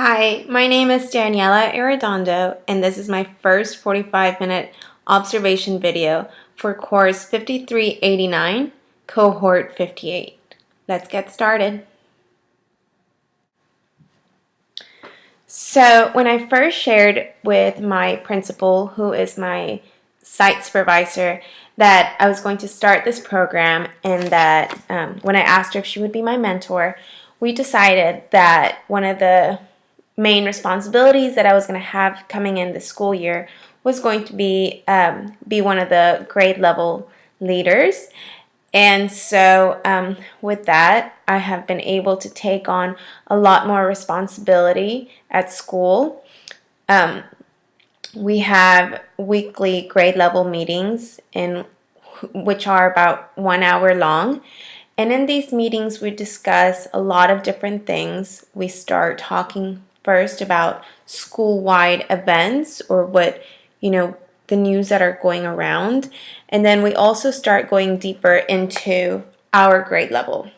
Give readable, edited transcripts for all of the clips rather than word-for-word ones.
Hi, my name is Daniela Arredondo, and this is my first 45-minute observation video for course 5389, cohort 58. Let's get started. So when I first shared with my principal, who is my site supervisor, that I was going to start this program and that when I asked her if she would be my mentor, we decided that one of the main responsibilities that I was going to have coming in the school year was going to be one of the grade level leaders. And so with that, I have been able to take on a lot more responsibility at school. We have weekly grade level meetings which are about 1 hour long. And in these meetings, we discuss a lot of different things. We start talking first about school-wide events or the news that are going around. And then we also start going deeper into our grade level.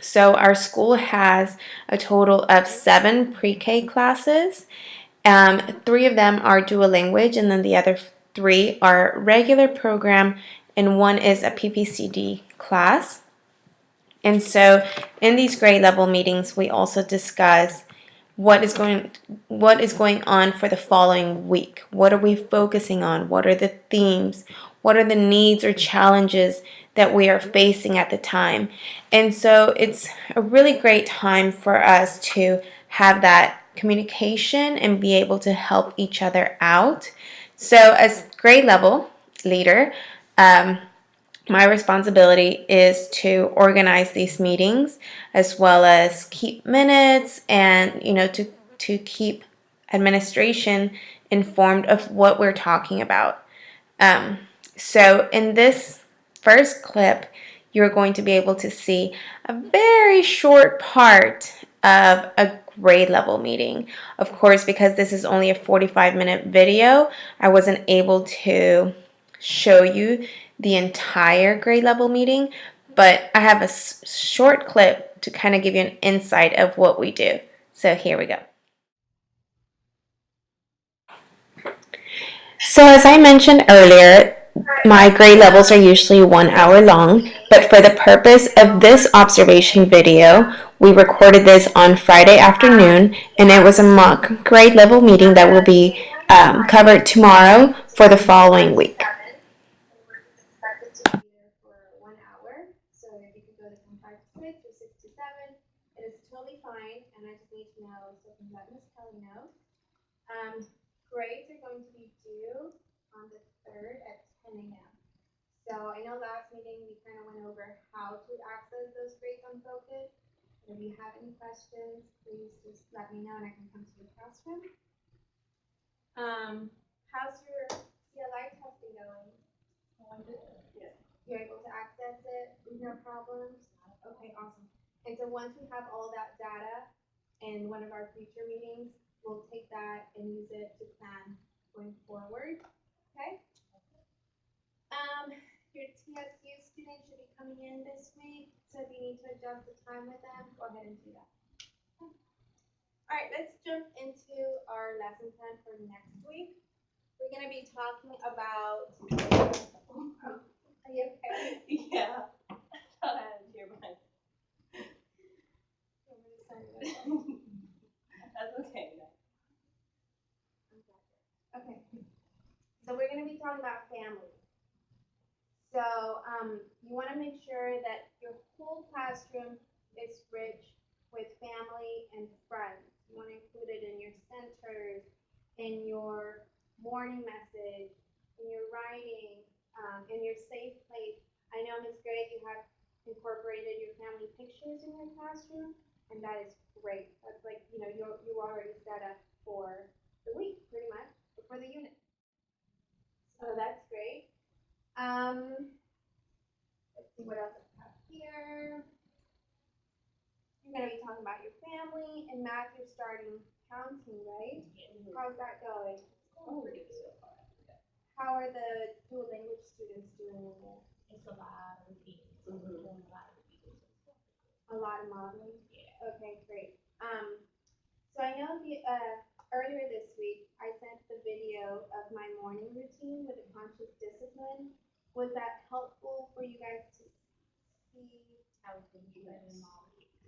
So our school has a total of 7 pre-K classes. 3 of them are dual language, and then the other 3 are regular program, and 1 is a PPCD class. And so in these grade level meetings, we also discuss what is going on for the following week. What are we focusing on? What are the themes? What are the needs or challenges that we are facing at the time? And so it's a really great time for us to have that communication and be able to help each other out. So as grade level leader, my responsibility is to organize these meetings as well as keep minutes and to keep administration informed of what we're talking about. So in this first clip, you're going to be able to see a very short part of a grade level meeting. Of course, because this is only a 45-minute video, I wasn't able to show you the entire grade level meeting, but I have a short clip to kind of give you an insight of what we do. So here we go. So as I mentioned earlier, my grade levels are usually 1 hour long, but for the purpose of this observation video, we recorded this on Friday afternoon, and it was a mock grade level meeting that will be covered tomorrow for the following week. So if you could go to 5 to 6 or 6 to 7, it is totally fine, and I just need to know, so I can let Miss Kelly know. Grades are going to be due on the 3rd at 10 a.m. So I know last meeting we kind of went over how to access those grades on Focus. If you have any questions, please just let me know and I can come to your classroom. How's your CLI testing going? Yes. You're able to access it with no problems? Okay, awesome. And so once we have all that data in one of our future meetings, we'll take that and use it to plan going forward. Okay? Your TSU students should be coming in this week, so if you need to adjust the time with them, go ahead and do that. Okay. All right, let's jump into our lesson plan for next week. We're going to be talking about. Are you okay? Yeah. I thought I had a tear behind. That's okay. Okay. So we're going to be talking about family. So you want to make sure that your whole classroom is rich with family and friends. You want to include it in your centers, in your morning message, in your writing, in your safe place. I know, Ms. Gray, you have incorporated your family pictures in your classroom, and that is great. That's like, you already set up for the week, pretty much, or for the unit. So that's great. Let's see what else I have here. You're going to be talking about your family, and math, you're starting counting, right? Mm-hmm. How's that going? Oh, pretty good so far. How are the dual language students doing in there? It's a lot of repeating. Mm-hmm. A lot of modeling? Yeah. Okay, great. So I know Earlier this week, I sent the video of my morning routine with a conscious discipline. Was that helpful for you guys to see?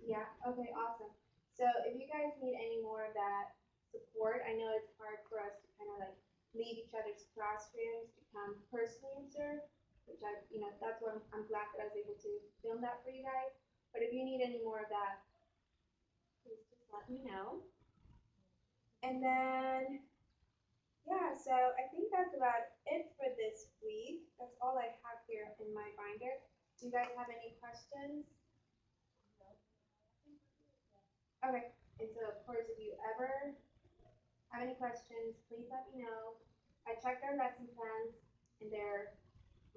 Yeah, okay, awesome. So if you guys need any more of that support, I know it's hard for us to kind of like leave each other's classrooms to come personally observe, which that's what I'm glad that I was able to film that for you guys. But if you need any more of that, please just let me know. And then, yeah, so I think that's about it for this week. That's all I have here in my binder. Do you guys have any questions? Okay, and so of course, if you ever have any questions, please let me know. I checked our lesson plans and they're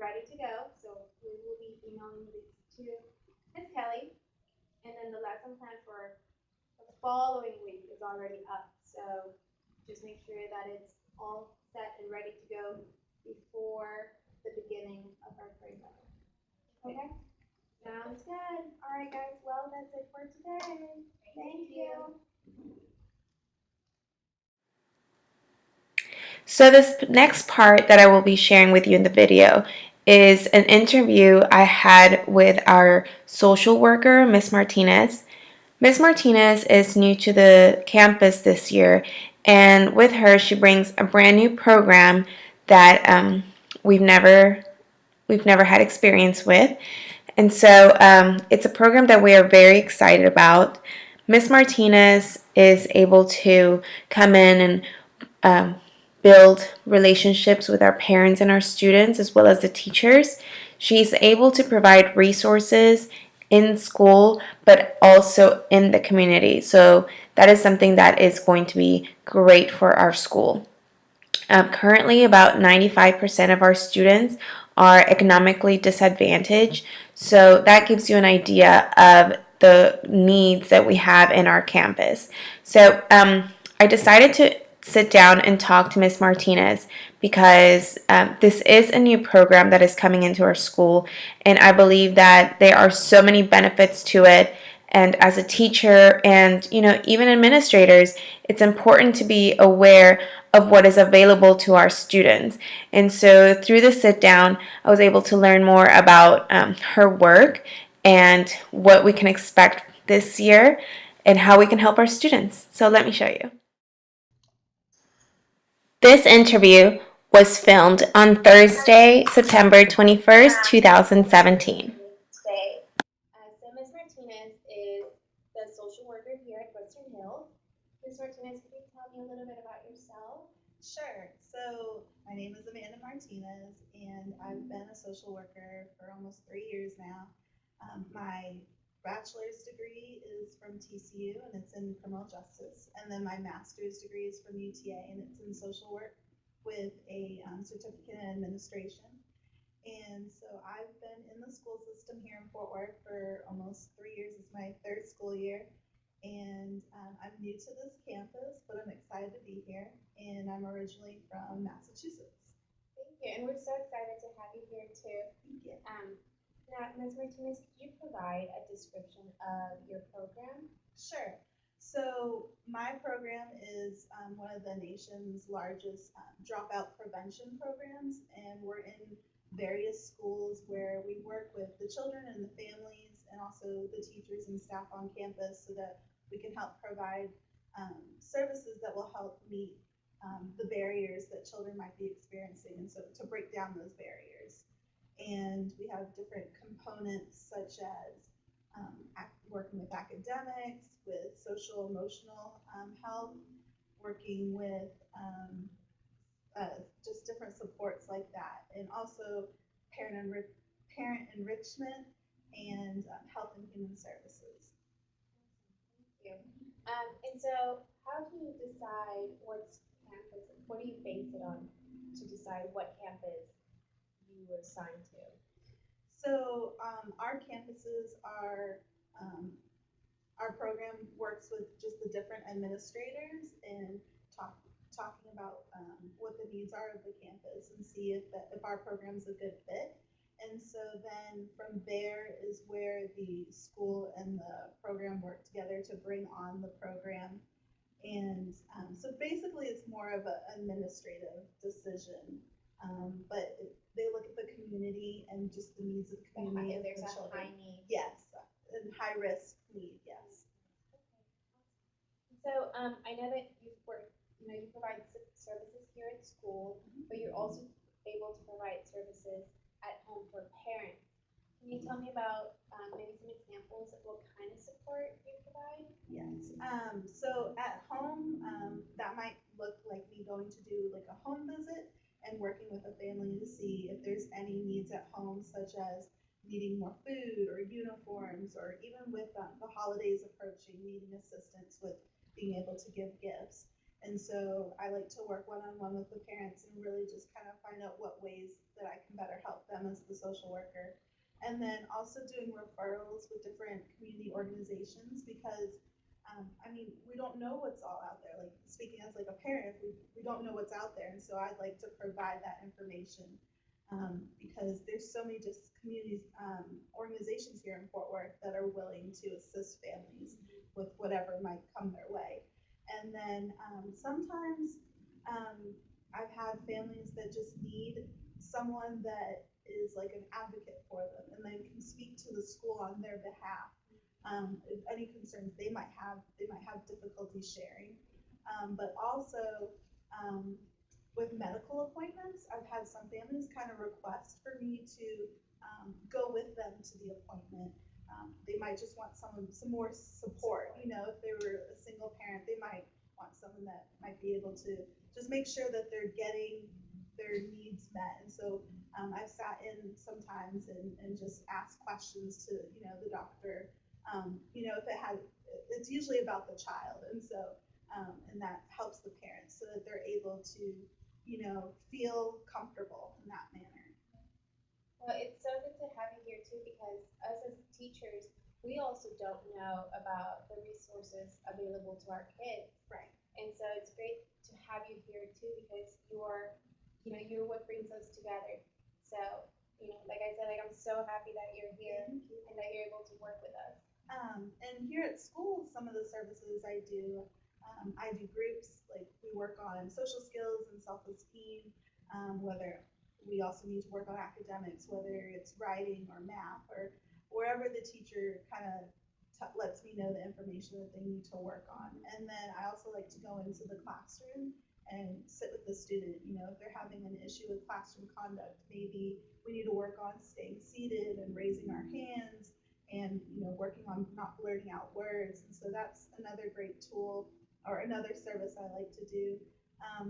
ready to go. So we will be emailing these to Miss Kelly. And then the lesson plan for the following week is already up. So just make sure that it's all set and ready to go before the beginning of our grade level. Okay? Sounds good. All right, guys. Well, that's it for today. Thank you. So this next part that I will be sharing with you in the video is an interview I had with our social worker, Miss Martinez. Miss Martinez is new to the campus this year, and with her, she brings a brand new program that we've never had experience with, and so it's a program that we are very excited about. Miss Martinez is able to come in and build relationships with our parents and our students as well as the teachers. She's able to provide resources in school but also in the community. So that is something that is going to be great for our school. Currently, about 95% of our students are economically disadvantaged. So that gives you an idea of the needs that we have in our campus. So I decided to sit down and talk to Miss Martinez because this is a new program that is coming into our school, and I believe that there are so many benefits to it. And as a teacher and even administrators, it's important to be aware of what is available to our students. And so through the sit down, I was able to learn more about her work and what we can expect this year and how we can help our students. So let me show you. This interview was filmed on Thursday, September 21st, 2017. So Ms. Martinez is the social worker here at Western Hills. Ms. Martinez, could you tell me a little bit about yourself? Sure. So my name is Amanda Martinez, and I've been a social worker for almost 3 years now. My bachelor's degree is from TCU, and it's in criminal justice, and then my master's degree is from UTA, and it's in social work with a certificate in administration. And so I've been in the school system here in Fort Worth for almost 3 years. It's my third school year. And I'm new to this campus, but I'm excited to be here. And I'm originally from Massachusetts. Thank you, and we're so excited to have you here too. Thank you. Now, Ms. Martinez, could you provide a description of your program? Sure. So my program is one of the nation's largest dropout prevention programs, and we're in various schools where we work with the children and the families and also the teachers and staff on campus so that we can help provide services that will help meet the barriers that children might be experiencing, and so to break down those barriers. And we have different components such as working with academics, with social emotional health, working with just different supports like that, and also parent, parent enrichment and health and human services. Thank you. And so, how do you decide what's campus? What do you base it on to decide what campus you were assigned to? So our campuses are our program works with just the different administrators and talking about what the needs are of the campus and see if our program's a good fit. And so then from there is where the school and the program work together to bring on the program And so basically, it's more of an administrative decision. But they look at the community and just the needs of the community. If Of there's the a children. high need. Yes, and high risk need. Yes. So I know that you've worked, you provide services here at school, but you're also able to provide services at home for parents. Can you tell me about maybe some examples of what kind of support you provide? Yes. So at home, that might look like me going to do like a home visit and working with a family to see if there's any needs at home, such as needing more food or uniforms, or even with the holidays approaching, needing assistance with being able to give gifts. And so I like to work one on one with the parents and really just kind of find out what ways that I can better help them as the social worker. And then also doing referrals with different community organizations because I mean, we don't know what's all out there. Like speaking as like a parent, we don't know what's out there, and so I'd like to provide that information because there's so many just communities, organizations here in Fort Worth that are willing to assist families with whatever might come their way. And then sometimes I've had families that just need someone that is like an advocate for them and then can speak to the school on their behalf. If any concerns they might have difficulty sharing. But also um, with medical appointments, I've had some families kind of request for me to go with them to the appointment. They might just want some more support. You know, if they were a single parent, they might want someone that might be able to just make sure that they're getting their needs met. And so I've sat in sometimes and just asked questions to the doctor. If it had, it's usually about the child, and so and that helps the parents so that they're able to feel comfortable in that manner. Well, it's so good to have you here too because us as teachers, we also don't know about the resources available to our kids. Right. And so it's great to have you here too because you're what brings us together. So, like I said, like I'm so happy that you're here and that you're able to work with us. And here at school, some of the services I do groups, like we work on social skills and self-esteem, whether we also need to work on academics, whether it's writing or math or wherever the teacher kind of lets me know the information that they need to work on. And then I also like to go into the classroom and sit with the student. If they're having an issue with classroom conduct, maybe we need to work on staying seated and raising our hands and working on not blurting out words. And so that's another great tool or another service I like to do.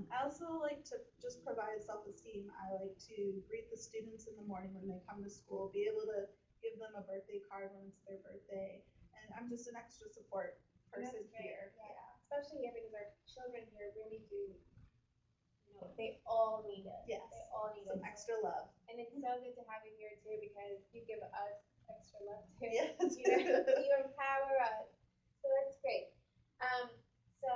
I also like to just provide self-esteem. I like to greet the students in the morning when they come to school, be able to give them a birthday card when it's their birthday, and I'm just an extra support person here. Yeah. Especially here because our children here really do, they all need us. Yes. They all need Some us. extra love. And it's so good to have you here too because you give us extra love too. Yes. You empower us. So that's great. Um, so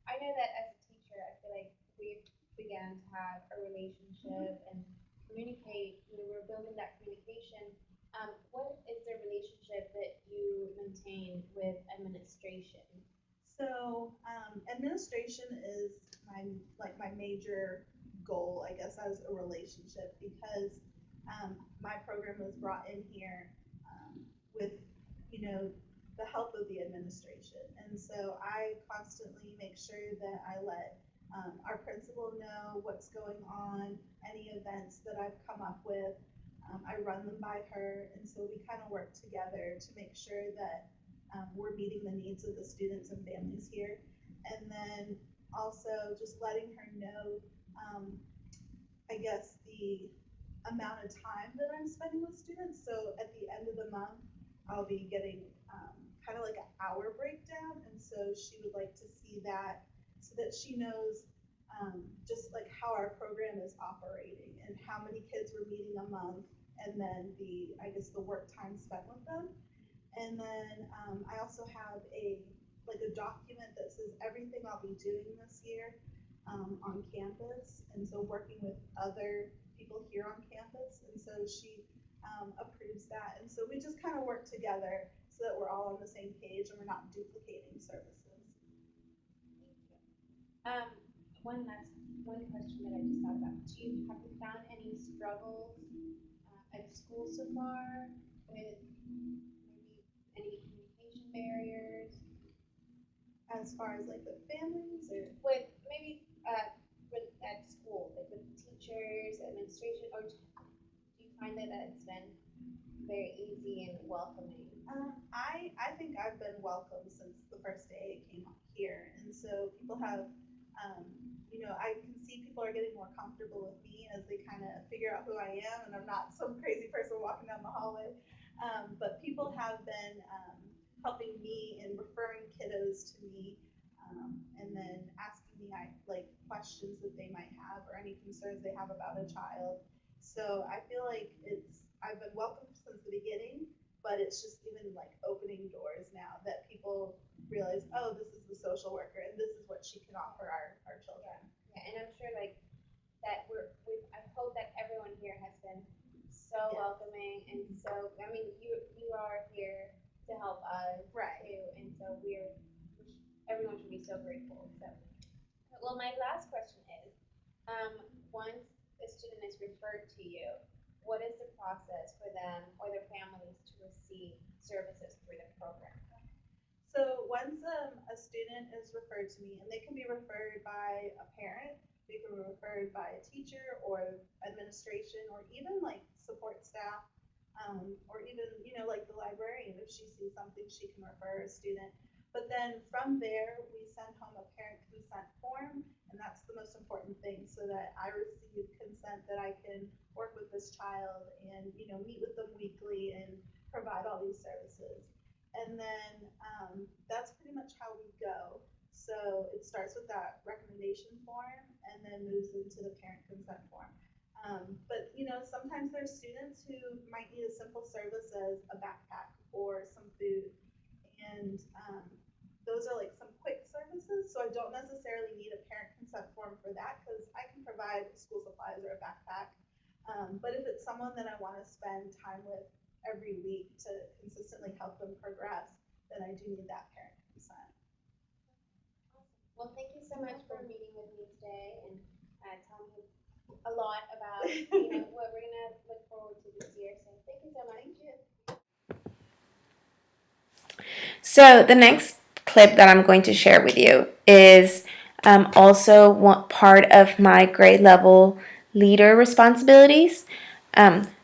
I know that as a teacher, I feel like we began to have a relationship and communicate. We're building that communication. What is the relationship that you maintain with administration? So administration is my major goal, I guess, as a relationship because my program was brought in here with the help of the administration, and so I constantly make sure that I let our principal know what's going on, any events that I've come up with. I run them by her, and so we kind of work together to make sure that we're meeting the needs of the students and families here. And then also just letting her know, I guess, the amount of time that I'm spending with students. So at the end of the month, I'll be getting kind of like an hour breakdown. And so she would like to see that so that she knows just like how our program is operating and how many kids we're meeting a month, and then I guess the work time spent with them. And then I also have a document that says everything I'll be doing this year on campus, and so working with other people here on campus, and so she approves that, and so we just kind of work together so that we're all on the same page and we're not duplicating services. Um, one question that I just thought about. Have you found any struggles at school so far with maybe any communication barriers As far as like with families or with maybe at school, like with teachers, administration, or do you find that it's been very easy and welcoming? I think I've been welcome since the first day I came here, and so people have, I can see people are getting more comfortable with me as they kind of figure out who I am, and I'm not some crazy person walking down the hallway. But people have been helping me and referring kiddos to me, and then asking me like questions that they might have or any concerns they have about a child. So I feel like I've been welcomed since the beginning, but it's just even like opening doors now that people realize, oh, this is the social worker and this is what she can offer our children. Yeah, and I'm sure like that I hope that everyone here has been so Yeah. welcoming and so I mean you are here to help us Right. too, and so everyone should be so grateful. So well, my last question is, once a student is referred to you, what is the process for them or their families to receive services through the program? So once a student is referred to me, and they can be referred by a parent, they can be referred by a teacher or administration, or even like support staff, or even like the librarian. If she sees something, she can refer a student. But then from there, we send home a parent consent form, and that's the most important thing, so that I receive consent that I can work with this child and meet with them weekly and provide all these services. And then that's pretty much how we go. So it starts with that recommendation form and then moves into the parent consent form. But sometimes there's students who might need a simple service as a backpack or some food, and those are like some quick services. So I don't necessarily need a parent consent form for that because I can provide school supplies or a backpack. But if it's someone that I want to spend time with every week to consistently help them progress, then I do need that parent consent. Awesome. Well, thank you so much for meeting with me today and telling me a lot about what we're gonna look forward to this year. So thank you so much. Thank you. So the next clip that I'm going to share with you is also one part of my grade level leader responsibilities.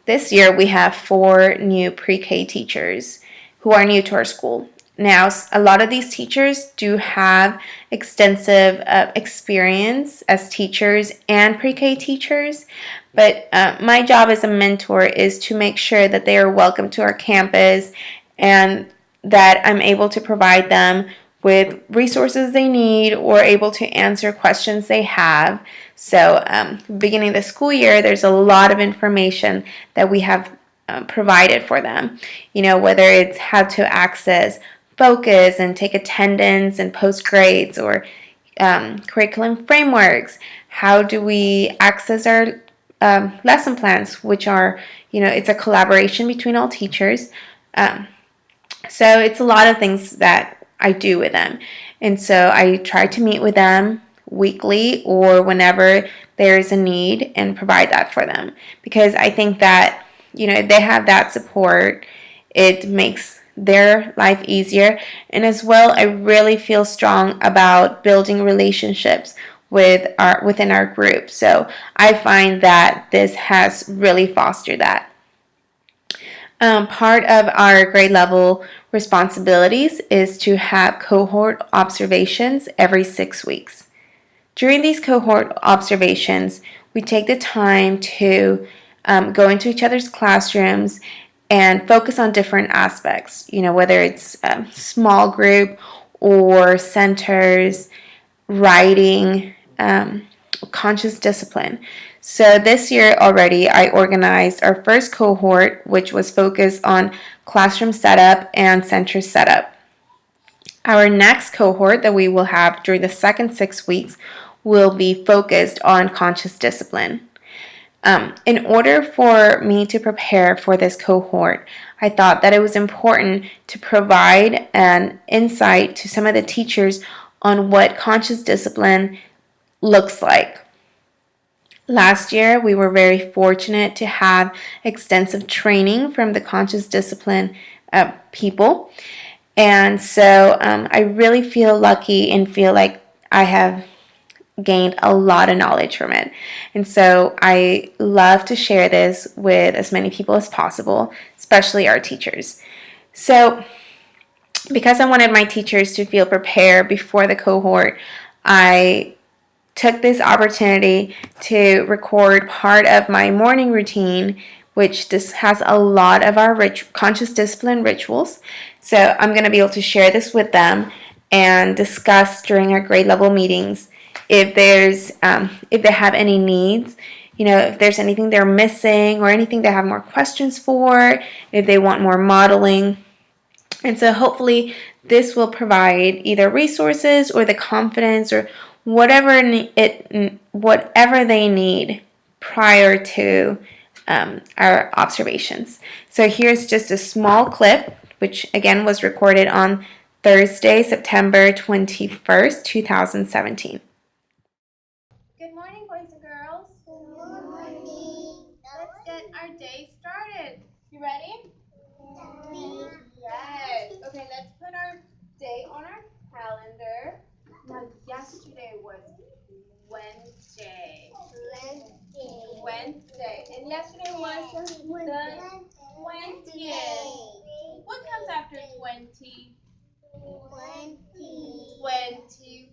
This year we have 4 new pre-K teachers who are new to our school. Now, a lot of these teachers do have extensive experience as teachers and pre-K teachers, but my job as a mentor is to make sure that they are welcome to our campus and that I'm able to provide them with resources they need or able to answer questions they have. So, beginning of the school year, there's a lot of information that we have provided for them. Whether it's how to access Focus and take attendance and post grades, or curriculum frameworks. How do we access our lesson plans, which are, it's a collaboration between all teachers. So it's a lot of things that I do with them. And so I try to meet with them weekly or whenever there is a need and provide that for them. Because I think that, if they have that support, it makes their life easier. And as well, I really feel strong about building relationships within our group. So I find that this has really fostered that. Part of our grade level responsibilities is to have cohort observations every 6 weeks. During these cohort observations, we take the time to go into each other's classrooms and focus on different aspects, whether it's small group or centers, writing, conscious discipline. So this year already, I organized our first cohort, which was focused on classroom setup and center setup. Our next cohort that we will have during the second 6 weeks will be focused on conscious discipline. In order for me to prepare for this cohort, I thought that it was important to provide an insight to some of the teachers on what conscious discipline looks like. Last year, we were very fortunate to have extensive training from the conscious discipline people. And so I really feel lucky and feel like I have gained a lot of knowledge from it. And so I love to share this with as many people as possible, especially our teachers. So, because I wanted my teachers to feel prepared before the cohort, I took this opportunity to record part of my morning routine, which this has a lot of our conscious discipline rituals. So I'm going to be able to share this with them and discuss during our grade level meetings if they have any needs, if there's anything they're missing or anything they have more questions for, if they want more modeling. And so hopefully this will provide either resources or the confidence or whatever they need prior to our observations. So here's just a small clip, which again was recorded on Thursday, September 21st, 2017. Good morning, boys and girls. Good morning. Let's get our day started. You ready? Yes. Okay, let's put our day on our calendar. Now, yesterday was Wednesday. Wednesday. And yesterday was the 20th. What comes after 20? 21.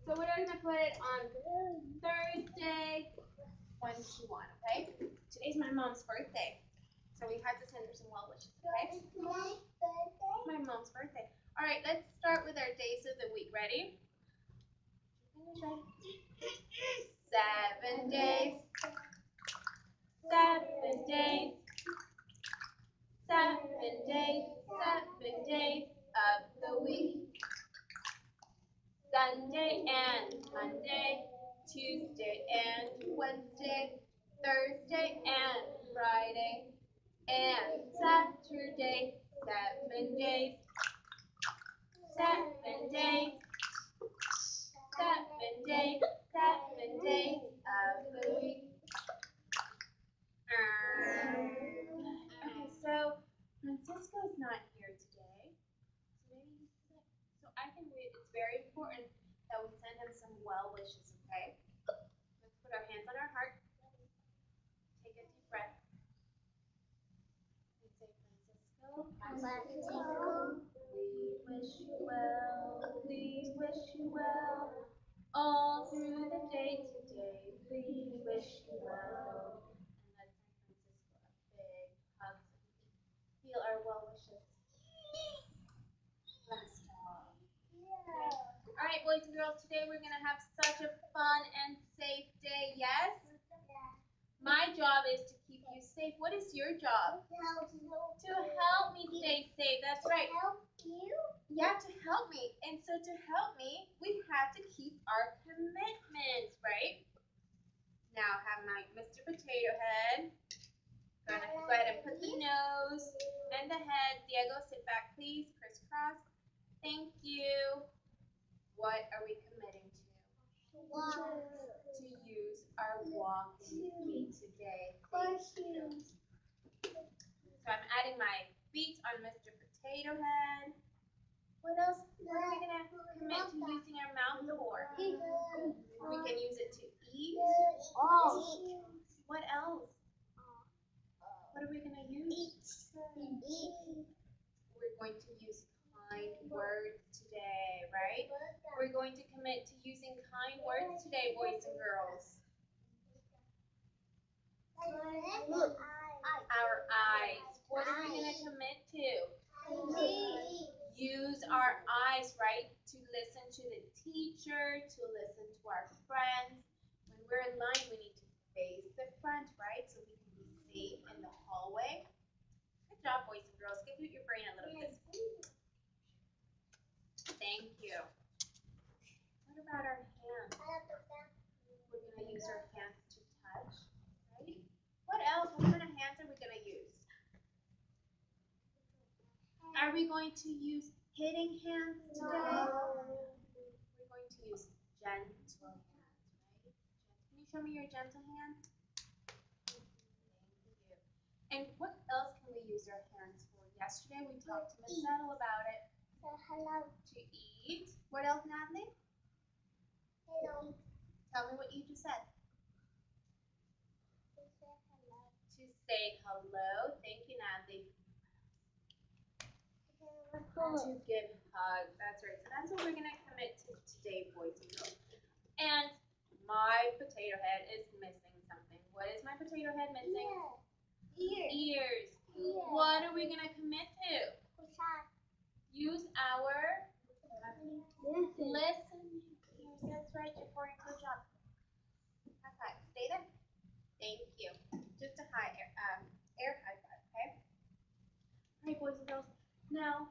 So we're going to put it on Thursday, 21, okay? Today's my mom's birthday. So we had to send her some well wishes, okay? My mom's birthday. All right, let's start with our days of the week. Ready? 7 days. 7 days. 7 days. 7 days of the week. Sunday and Monday, Tuesday and Wednesday, Thursday and Friday, and Saturday. 7 days. 7 days. 7 days. 7 days of the week. Okay, so Francisco's not here today. So maybe he's sick. So I think it's very important that we send him some well wishes, okay? Let's put our hands on our heart. Take a deep breath. And say, Francisco, we wish you well. We wish you well. All through the day today, we wish you well. And let's send Francisco a big hug. Feel our well wishes. Last time. All right, boys and girls, today we're going to have such a fun and safe day, yes? My job is to keep you safe. What is your job? To help me stay safe. That's right. Yeah, to help me. And so to help me, we have to keep our commitments, right? Now have my Mr. Potato Head. Gonna go ahead and put the nose and the head. Diego, sit back, please. Crisscross. Thank you. What are we committing to? To use our walking feet today. Thank you. So I'm adding my feet on Mr. Potato Head. What else? What are we gonna commit to using our mouth for? We can use it to eat. What else? What are we gonna use? We're going to use kind words today, right? We're going to commit to using kind words today, boys and girls. Our eyes. What are we going to commit to? Use our eyes, right? To listen to the teacher, to listen to our friends. When we're in line, we need to face the front, right? So we can be safe in the hallway. Good job, boys and girls. Give your brain a little kiss. Thank you. What about our hands? We're going to use our hands to touch, right? What else? What kind of hands are we going to use? Are we going to use hitting hands today? show me your gentle hand? And what else can we use our hands for? Yesterday we talked to Miss Settle about it. Hello. To eat. What else, Natalie? Hello. Tell me what you just said. To say hello. To say hello. Thank you, Natalie. To give hugs. That's right. So that's what we're gonna commit to today, boys and girls. And my potato head is missing something. What is my potato head missing? Ears. Ears. Ears. What are we gonna commit to? Use our listen. Yes, that's right. You're pouring good job. High five. Stay there. Thank you. Just a air high five. Okay. All right, boys and girls. Now,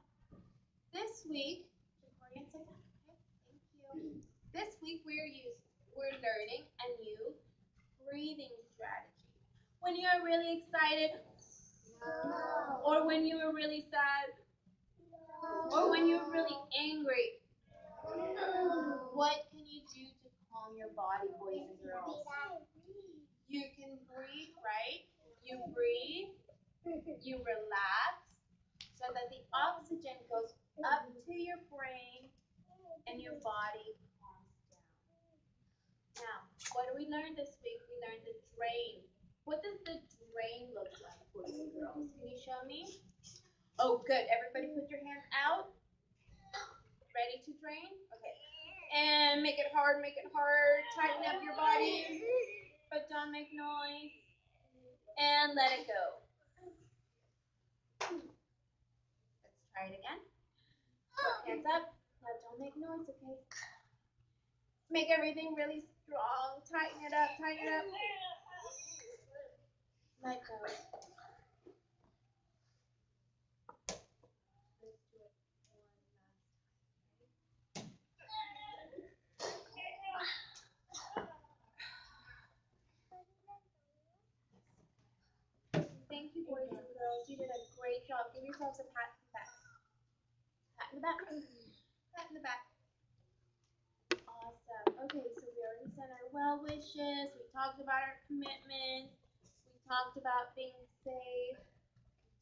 this week, Victoria, sit down. Okay. Thank you. This week we're learning a new breathing strategy. When you're really excited, No. or when you were really sad, or when you're really angry, what can you do to calm your body, boys and girls? You can breathe, right? You breathe, you relax, so that the oxygen goes up to your brain and your body calms down. Now, what did we learn this week? We learned the drain. What does the drain look like, boys and girls? Can you show me? Oh, good. Everybody put your hands out. Ready to drain? Okay. And make it hard, make it hard. Tighten up your body, but don't make noise. And let it go. Let's try it again. Put hands up. Now don't make noise, okay? Make everything really strong. Tighten it up, tighten it up. Let go. Let's do it one last time. Thank you, boys and girls. You did a great job. Give yourselves a pat in the back. Pat in the back. Pat in the back. Awesome. Okay, so we already sent our well wishes. We talked about our commitments. We talked about being safe.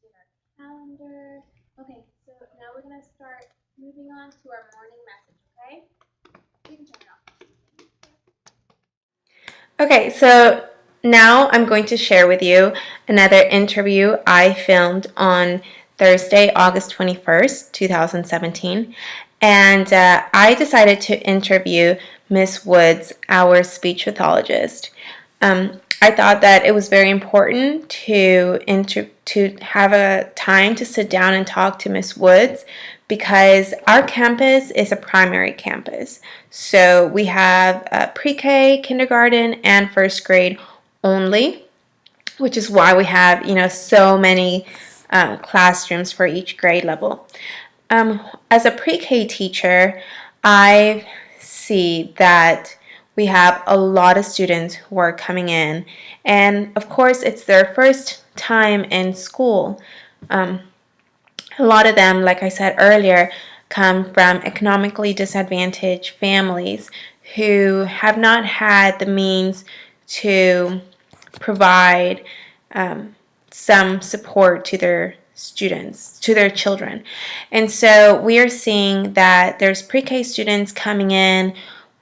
We did our calendar. Okay, so now we're gonna start moving on to our morning message. Okay? You can turn it off. Okay, so now I'm going to share with you another interview I filmed on Thursday, August 21st, 2017. And I decided to interview Miss Woods, our speech pathologist. I thought that it was very important to have a time to sit down and talk to Miss Woods because our campus is a primary campus. So we have pre-K, kindergarten, and first grade only, which is why we have so many classrooms for each grade level. As a pre-K teacher, I see that we have a lot of students who are coming in, and of course, it's their first time in school. A lot of them, like I said earlier, come from economically disadvantaged families who have not had the means to provide some support to their students, to their children. And so we are seeing that there's pre-K students coming in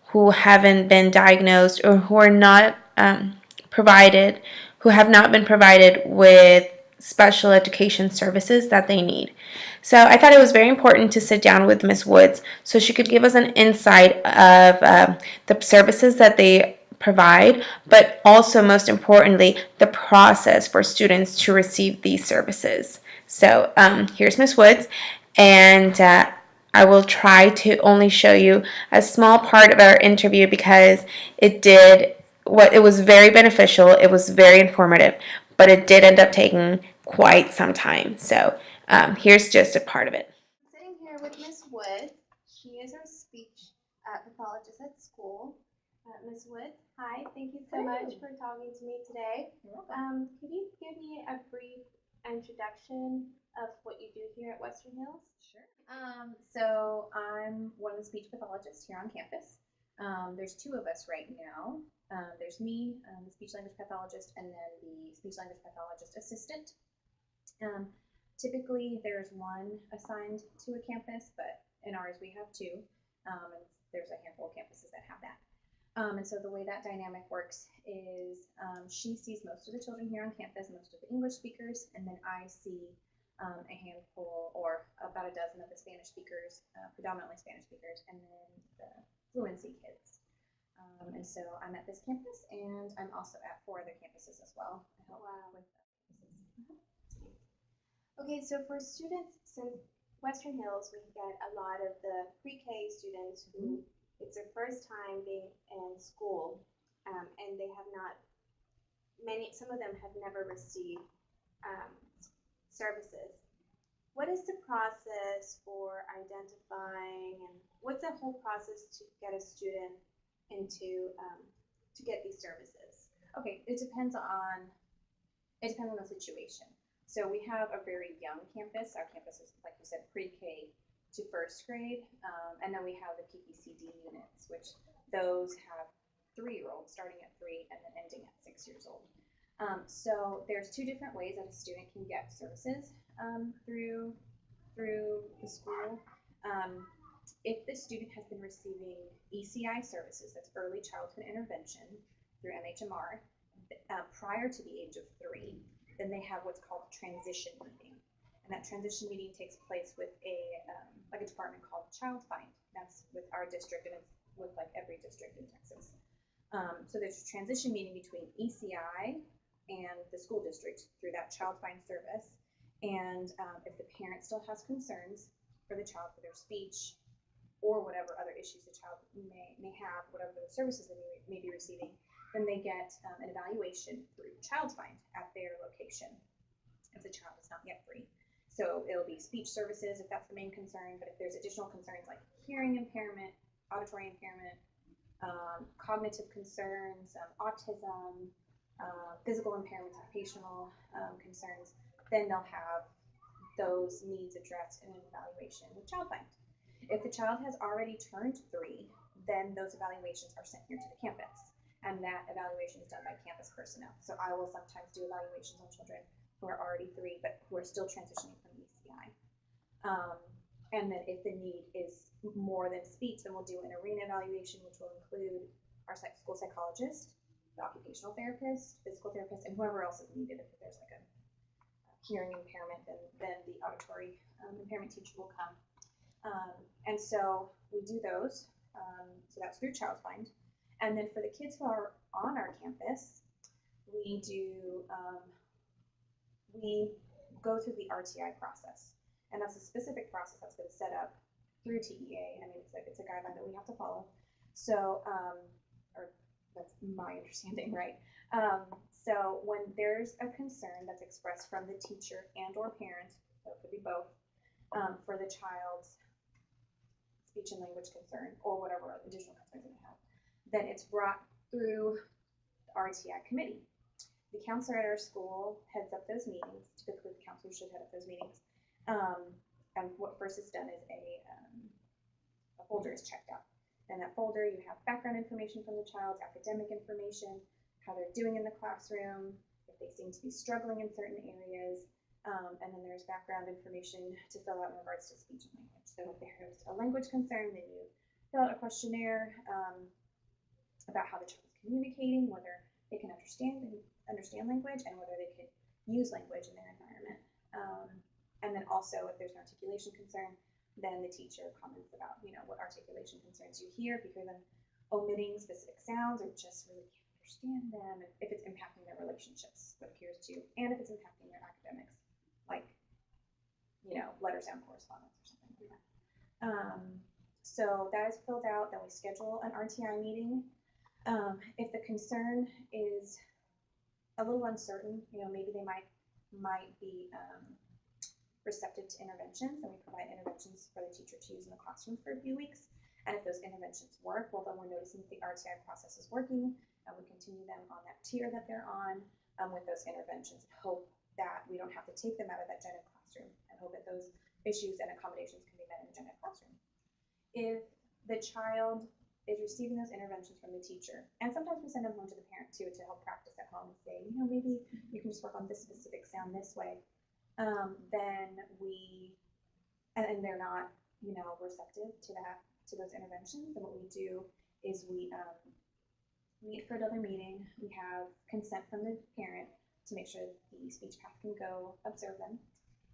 who haven't been diagnosed or who are not provided, who have not been provided with special education services that they need. So I thought it was very important to sit down with Ms. Woods so she could give us an insight of the services that they provide, but also most importantly, the process for students to receive these services. So here's Ms. Woods, and I will try to only show you a small part of our interview because it was very beneficial, it was very informative, but it did end up taking quite some time. So here's just a part of it. I'm sitting here with Miss Woods. She is our speech pathologist at school. Miss Woods, hi. Thank you so much for talking to me today. Could you give me a brief introduction of what you do here at Western Hills? Sure. So I'm one of the speech pathologists here on campus. There's two of us right now. There's me, the speech language pathologist, and then the speech language pathologist assistant. Typically, there's one assigned to a campus, but in ours we have two, and there's a handful of campuses that have that. And so the way that dynamic works is she sees most of the children here on campus, most of the English speakers, and then I see a handful or about a dozen of the Spanish speakers, predominantly Spanish speakers, and then the fluency kids. And so I'm at this campus, and I'm also at 4 other campuses as well. I help with campuses. Okay, so for students, since Western Hills, we get a lot of the pre-K students who it's their first time being in school, and they have not, some of them have never received services. What is the process for identifying, and what's the whole process to get a student into, to get these services? Okay, it depends on the situation. So we have a very young campus. Our campus is, like you said, pre-K to first grade, and then we have the PPCD units, which those have 3-year-olds starting at 3 and then ending at 6 years old. So there's 2 different ways that a student can get services through the school. If the student has been receiving ECI services, that's early childhood intervention through MHMR, prior to the age of 3, then they have what's called a transition meeting. And that transition meeting takes place with a department called Child Find. That's with our district, and it's with like every district in Texas. So there's a transition meeting between ECI and the school district through that Child Find service. And if the parent still has concerns for the child, for their speech, or whatever other issues the child may have, whatever the services they may be receiving, then they get an evaluation through Child Find at their location if the child is not yet 3. So it'll be speech services if that's the main concern, but if there's additional concerns like hearing impairment, auditory impairment, cognitive concerns, autism, physical impairments, occupational concerns, then they'll have those needs addressed in an evaluation with Child Find. If the child has already turned 3, then those evaluations are sent here to the campus, and that evaluation is done by campus personnel. So I will sometimes do evaluations on children who are already 3, but who are still transitioning from ECI. And then if the need is more than speech, then we'll do an arena evaluation, which will include our school psychologist, the occupational therapist, physical therapist, and whoever else is needed. If there's like a hearing impairment, then the auditory impairment teacher will come. And so we do those. So that's through Child Find. And then for the kids who are on our campus, we go through the RTI process. And that's a specific process that's been set up through TEA. I mean, it's a guideline that we have to follow. So, or that's my understanding, right? So when there's a concern that's expressed from the teacher and or parent, so it could be both, for the child's speech and language concern or whatever additional concerns they have, then it's brought through the RTI committee. The counselor at our school heads up those meetings. Typically, the counselor should head up those meetings. And what first is done is a folder is checked out. In that folder, you have background information from the child, academic information, how they're doing in the classroom, if they seem to be struggling in certain areas, and then there's background information to fill out in regards to speech and language. So if there's a language concern, then you fill out a questionnaire about how the child is communicating, whether they can understand language, and whether they can use language in their environment. And then also, if there's an articulation concern, then the teacher comments about, what articulation concerns you hear, if you hear them omitting specific sounds or just really can't understand them, and if it's impacting their relationships with peers too, and if it's impacting their academics, like, letter sound correspondence or something like that. So that is filled out, then we schedule an RTI meeting. If the concern is a little uncertain, maybe they might be receptive to interventions, and we provide interventions for the teacher to use in the classroom for a few weeks. And if those interventions work, well, then we're noticing that the RTI process is working, and we continue them on that tier that they're on with those interventions, and hope that we don't have to take them out of that gen ed classroom, and hope that those issues and accommodations can be met in the gen ed classroom. If the child is receiving those interventions from the teacher. And sometimes we send them home to the parent too to help practice at home and say, maybe you can just work on this specific sound this way. Then and they're not, receptive to those interventions. And what we do is we meet for another meeting. We have consent from the parent to make sure the speech path can go observe them.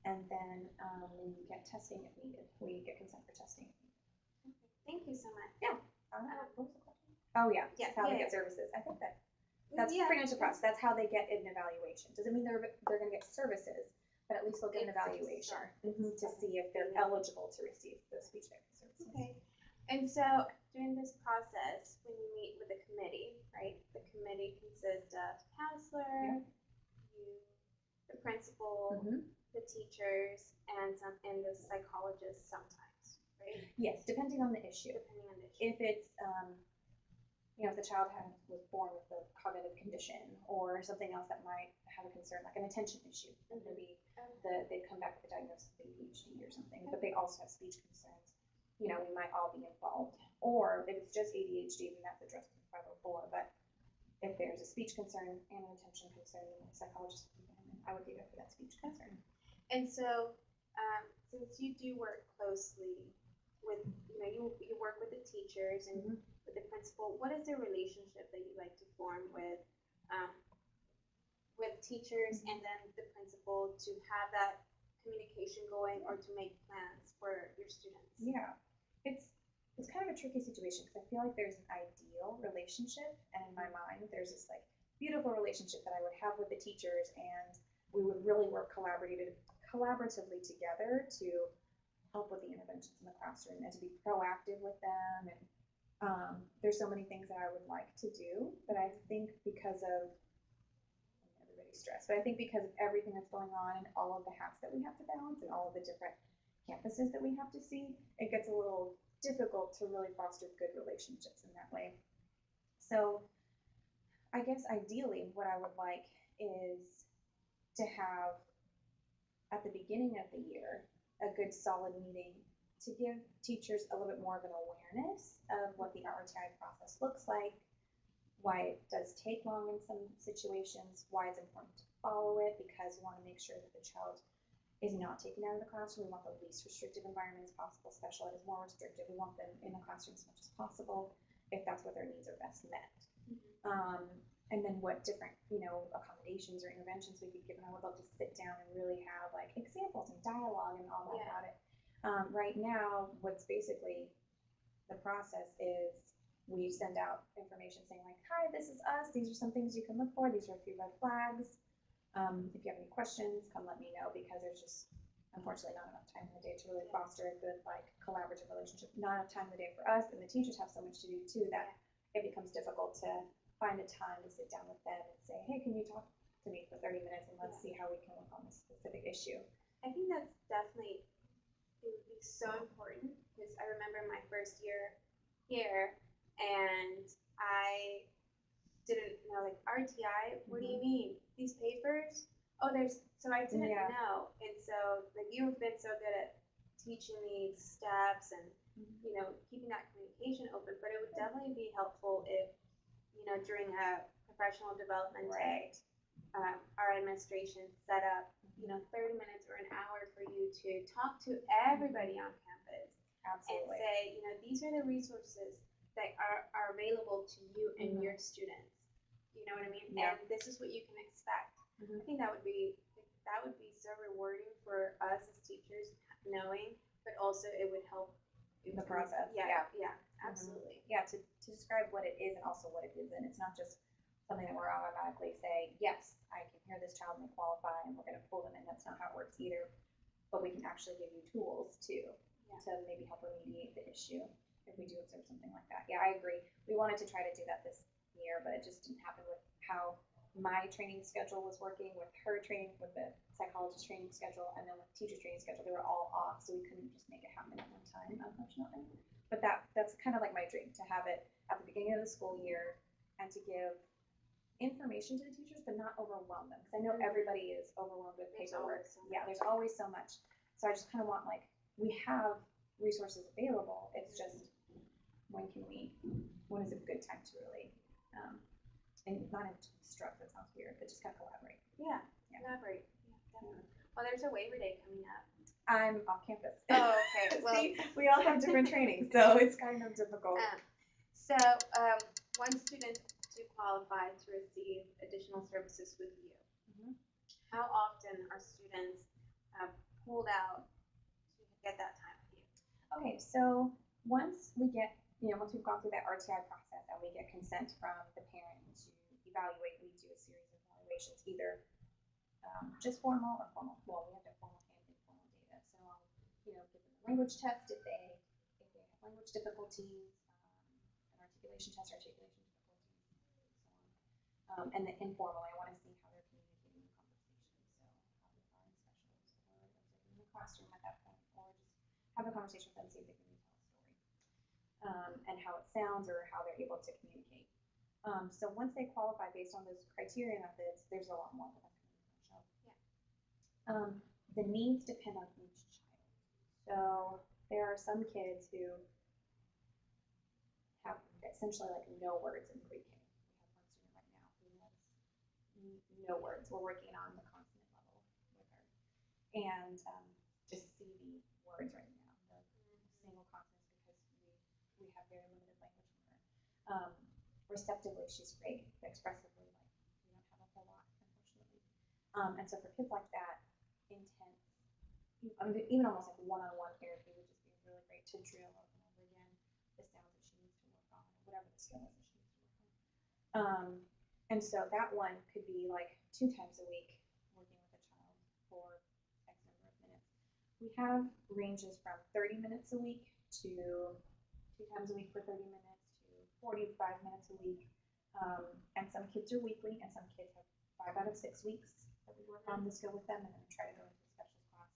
And then we get testing if needed. We get consent for testing. Thank you so much. Yeah. What was the question? Oh yeah. Yeah. How they Yeah. get services. I think that's Yeah. pretty much the process. That's how they get an evaluation. Doesn't mean they're going to get services, but at least they'll get an It's a evaluation start. to see if they're eligible to receive the speech therapy services. Okay. And so during this process, when you meet with the committee, right? The committee consists of the counselor, you, the principal, the teachers, and the psychologist sometimes, right? Yes, depending on the issue. Depending on the issue. If it's if the child was born with a cognitive condition or something else that might have a concern, like an attention issue, maybe they'd come back with a diagnosis of ADHD or something, but they also have speech concerns. We might all be involved. Or if it's just ADHD, then that's addressed in 504. But if there's a speech concern and an attention concern, then the psychologist would be in. I would be there for that speech concern. And so, since you do work closely with, you work with the teachers and with the principal, what is the relationship that you like to form with teachers and then the principal to have that communication going or to make plans for your students? Yeah, it's kind of a tricky situation because I feel like there's an ideal relationship, and in my mind, there's this like beautiful relationship that I would have with the teachers, and we would really work collaboratively together to help with the interventions in the classroom and to be proactive with them. And there's so many things that I would like to do, but I think because of everybody's stress, but I think because of everything that's going on and all of the hats that we have to balance and all of the different campuses that we have to see, it gets a little difficult to really foster good relationships in that way. So I guess ideally what I would like is to have at the beginning of the year a good solid meeting to give teachers a little bit more of an awareness of what the RTI process looks like, why it does take long in some situations, why it's important to follow it, because we want to make sure that the child is not taken out of the classroom. We want the least restrictive environment as possible. Special ed is more restrictive. We want them in the classroom as much as possible if that's what their needs are best met. And then what different, accommodations or interventions we could give them. I would love to sit down and really have like examples and dialogue and all that about it. Right now, what's basically the process is we send out information saying like, hi, this is us. These are some things you can look for. These are a few red flags. If you have any questions, come let me know, because there's just unfortunately not enough time in the day to really foster a good like collaborative relationship. Not enough time in the day for us, and the teachers have so much to do too that it becomes difficult to find a time to sit down with them and say, hey, can you talk to me for 30 minutes and let's see how we can work on this specific issue. I think that's definitely, it would be so important because I remember my first year here and I didn't know, like, RTI, what do you mean? These papers? Oh, so I didn't know. And so, like, you've been so good at teaching me steps and, keeping that communication open, but it would definitely be helpful if, during a professional development day, our administration set up, 30 minutes or an hour for you to talk to everybody on campus. Absolutely. And say, these are the resources that are available to you and your students. You know what I mean? Yeah. And this is what you can expect. I think that would be so rewarding for us as teachers knowing, but also it would help the process. Yeah, absolutely. Yeah, to describe what it is and also what it isn't. It's not just something that we're automatically say, yes, I can hear this child and they qualify and we're going to pull them in. That's not how it works either. But we can actually give you tools to maybe help remediate the issue if we do observe something like that. Yeah, I agree. We wanted to try to do that this year, but it just didn't happen with how my training schedule was working, with her training, with the psychologist training schedule, and then with the teacher's training schedule. They were all off, so we couldn't just make it happen at one time, unfortunately. But that's kind of like my dream, to have it at the beginning of the school year and to give information to the teachers, but not overwhelm them, because I know everybody is overwhelmed with paperwork. There's always so much. So I just kind of want, like, we have resources available. It's just when is a good time to really, and not instruct, that sounds weird, but just kind of collaborate. Yeah, collaborate. Yeah, definitely. Well, there's a Labor Day coming up. I'm off campus. Oh, okay. Well, See, we all have different trainings, so it's kind of difficult. So, one student to qualify to receive additional services with you. Mhm. How often are students pulled out to get that time with you? Okay, so once we get, once we've gone through that RTI process and we get consent from the parent to evaluate, we do a series of evaluations, either just formal or formal. Well, we have to formal and informal data. So I'll, give them a language test if they have language difficulties, an articulation test, articulation difficulties, so on. And the informal, I want to see how they're communicating in conversation. So how they are in specials or observing in the classroom at that point, or just have a conversation with them, see if they can retell a story, and how it sounds or how they're able to communicate. So once they qualify based on those criteria methods, there's a lot more that I'm going to show. Yeah. The needs depend on each child. So there are some kids who have essentially like no words in pre-K. We have one student right now who has no words. We're working on the consonant level with her, and just CV words right now, the single consonants, because we have very limited language from her. Receptively, she's great. Expressively, like we don't have a whole lot, unfortunately. And so for kids like that, intense, even almost like one-on-one therapy would just be really great to drill over and over again the sounds that she needs to work on, or whatever the skill is that she needs to work on. And so that one could be like 2 times a week working with a child for X number of minutes. We have ranges from 30 minutes a week to 2 times a week for 30 minutes to 45 minutes a week. And some kids are weekly, and some kids have 5 out of 6 weeks that we work on the skill with them, and then we try to go into a specialist class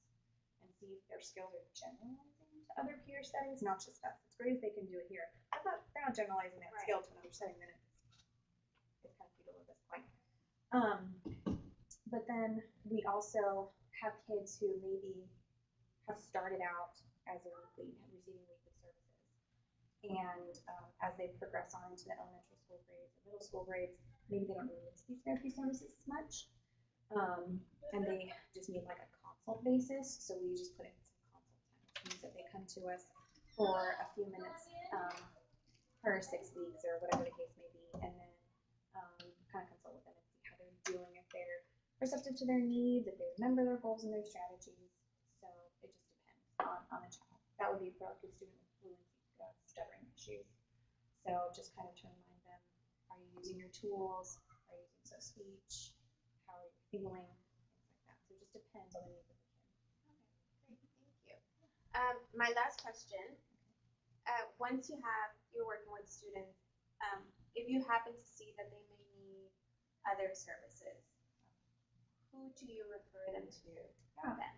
and see if their skills are generalizing to other peer settings, not just us. It's great if they can do it here. I thought they're not generalizing that skill to another setting, then it's kind of futile at this point. But then we also have kids who maybe have started out as a weekly, receiving weekly services. And as they progress on into the elementary school grades or middle school grades, maybe they don't need speech therapy services as much. And they just need like a consult basis. So we just put in some consult time, which means that they come to us for a few minutes per 6 weeks or whatever the case may be, and then kind of consult with them and see how they're doing, if they're receptive to their needs, if they remember their goals and their strategies. So it just depends on the child. That would be for like a student with fluency, stuttering issues. So just kind of to remind them, are you using your tools? Are you using so speech? How are you feeling? Things like that. So it just depends on the needs of the kid. Okay, great, thank you. My last question, once you're working with students, if you happen to see that they may need other services, who do you refer them to then?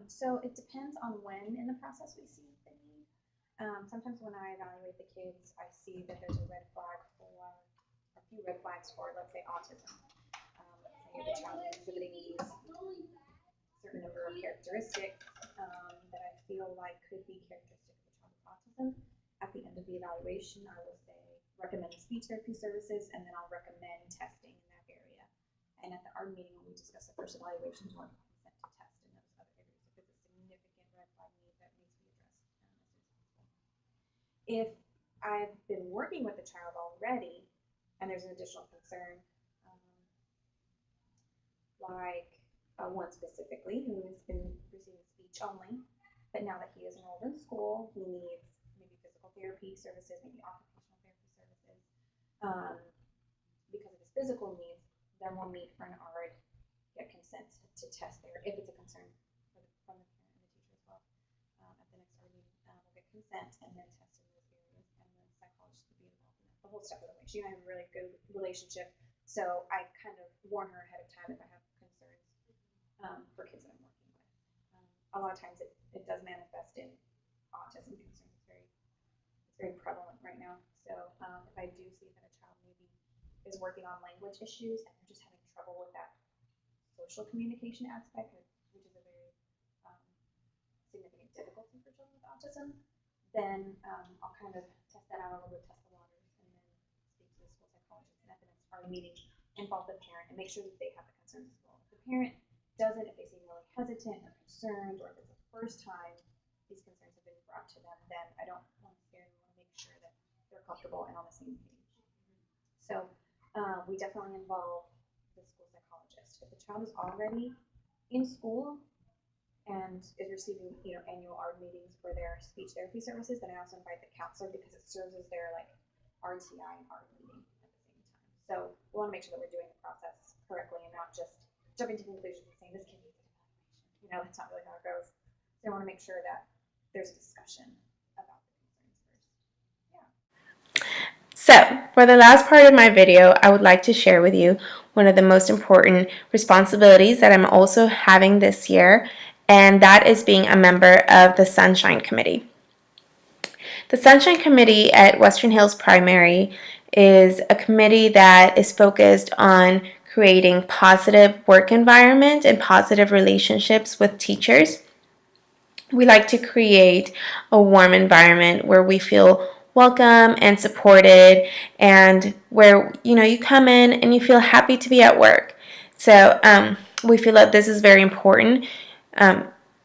So it depends on when in the process we see the need. Sometimes when I evaluate the kids, I see that there's a red flag for, a few red flags for, let's say, autism. Let's say the child is exhibiting these certain number of characteristics that I feel like could be characteristic of a child with autism. At the end of the evaluation, I will say recommend speech therapy services, and then I'll recommend testing in that area. And at our meeting, when we discuss the first evaluations, we'll consent to test in those other areas if it's a significant red flag need that needs to be addressed as soon as possible. If I've been working with the child already and there's an additional concern, like one specifically who has been receiving speech only, but now that he is enrolled in school, he needs maybe physical therapy services, maybe occupational therapy services. Because of his physical needs, then we'll meet for an ARD, get consent to test there if it's a concern from the parent and the teacher as well. At the next ARD meeting, we'll get consent and then test in those areas, and the psychologist will be involved in that the whole step of the way. She and I have a really good relationship, so I kind of warn her ahead of time if I have concerns for kids that I'm working with. A lot of times it does manifest in autism concerns. It's very prevalent right now. So if I do see that a child maybe is working on language issues and they're just having trouble with that social communication aspect, which is a very significant difficulty for children with autism, then I'll kind of test a meeting, involve the parent and make sure that they have the concerns as well. If the parent doesn't, if they seem really hesitant or concerned, or if it's the first time these concerns have been brought to them, then I don't want to scare them. I want to make sure that they're comfortable and on the same page. So we definitely involve the school psychologist. If the child is already in school and is receiving, annual ARD meetings for their speech therapy services, then I also invite the counselor because it serves as their RTI and ARD meeting at the same time. So we want to make sure that we're doing the process correctly and not just jumping to conclusions and saying this kid needs an evaluation. That's not really how it goes. So I want to make sure that there's a discussion about the concerns first. So, for the last part of my video, I would like to share with you one of the most important responsibilities that I'm also having this year, and that is being a member of the Sunshine Committee. The Sunshine Committee at Western Hills Primary is a committee that is focused on creating positive work environment and positive relationships with teachers. We like to create a warm environment where we feel welcome and supported, and where you come in and you feel happy to be at work. So we feel that this is very important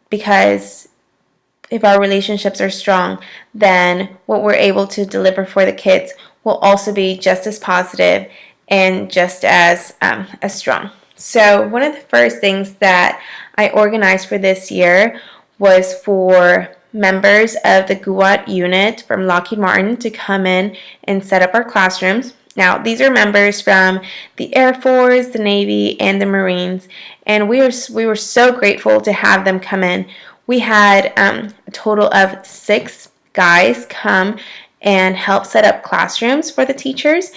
because if our relationships are strong, then what we're able to deliver for the kids will also be just as positive and just as strong. So one of the first things that I organized for this year was for members of the GUAT unit from Lockheed Martin to come in and set up our classrooms. Now, these are members from the Air Force, the Navy, and the Marines, and we were so grateful to have them come in. We had a total of 6 guys come and help set up classrooms for the teachers,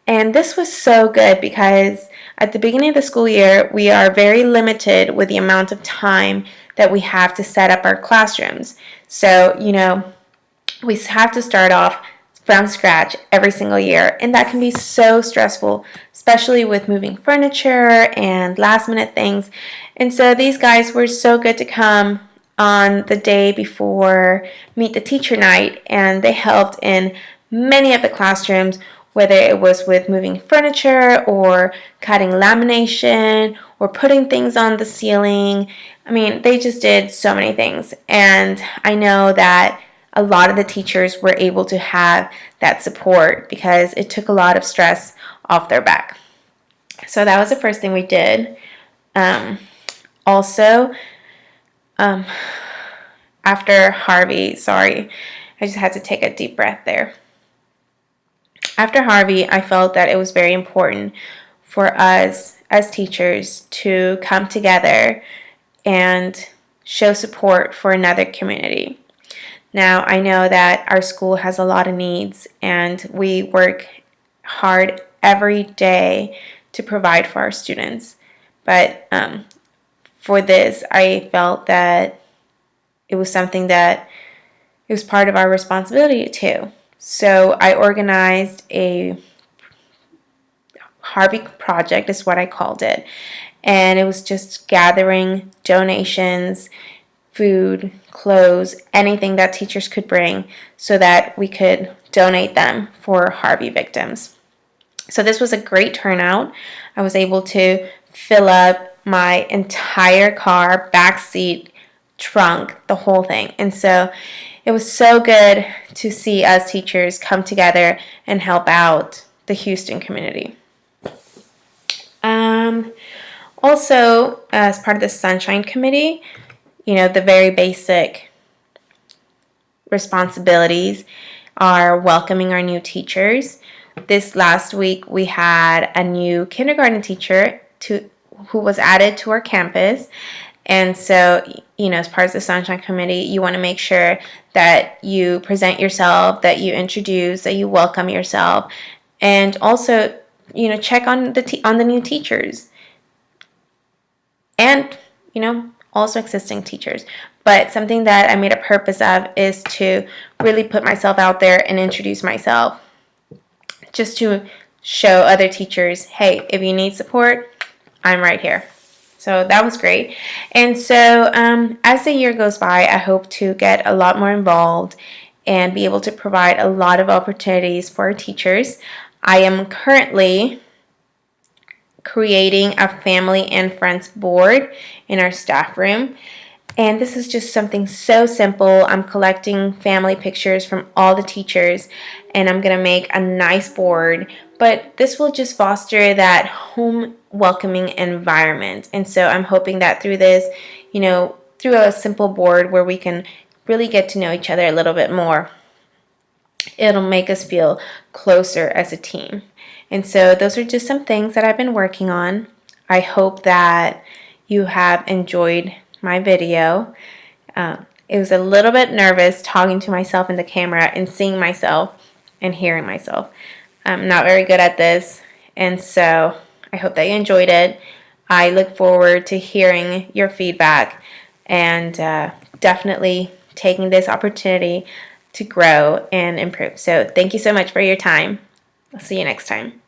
and this was so good because at the beginning of the school year, we are very limited with the amount of time that we have to set up our classrooms. So, we have to start off from scratch every single year, and that can be so stressful, especially with moving furniture and last minute things. And so these guys were so good to come on the day before Meet the Teacher Night, and they helped in many of the classrooms, whether it was with moving furniture or cutting lamination or putting things on the ceiling. I mean, they just did so many things, and I know that a lot of the teachers were able to have that support because it took a lot of stress off their back. So that was the first thing we did. Also, after Harvey, sorry, I just had to take a deep breath there. After Harvey, I felt that it was very important for us as teachers to come together and show support for another community. Now, I know that our school has a lot of needs, and we work hard every day to provide for our students. But for this, I felt that it was something that it was part of our responsibility too. So I organized a Harvey project, is what I called it. And it was just gathering donations, food, clothes, anything that teachers could bring so that we could donate them for Harvey victims. So this was a great turnout. I was able to fill up my entire car, back seat, trunk, the whole thing. And so it was so good to see us teachers come together and help out the Houston community. Also, as part of the Sunshine Committee, the very basic responsibilities are welcoming our new teachers. This last week, we had a new kindergarten teacher who was added to our campus. And so, as part of the Sunshine Committee, you want to make sure that you present yourself, that you introduce, that you welcome yourself, and also, check on the new teachers. And, also existing teachers. But something that I made a purpose of is to really put myself out there and introduce myself, just to show other teachers, hey, if you need support, I'm right here. So that was great. And so as the year goes by, I hope to get a lot more involved and be able to provide a lot of opportunities for our teachers. I am currently creating a family and friends board in our staff room. And this is just something so simple. I'm collecting family pictures from all the teachers, and I'm going to make a nice board. But this will just foster that home welcoming environment. And so I'm hoping that through this, through a simple board where we can really get to know each other a little bit more, it'll make us feel closer as a team. And so those are just some things that I've been working on. I hope that you have enjoyed my video. It was a little bit nervous talking to myself in the camera and seeing myself and hearing myself. I'm not very good at this, and so I hope that you enjoyed it. I look forward to hearing your feedback and definitely taking this opportunity to grow and improve. So thank you so much for your time. I'll see you next time.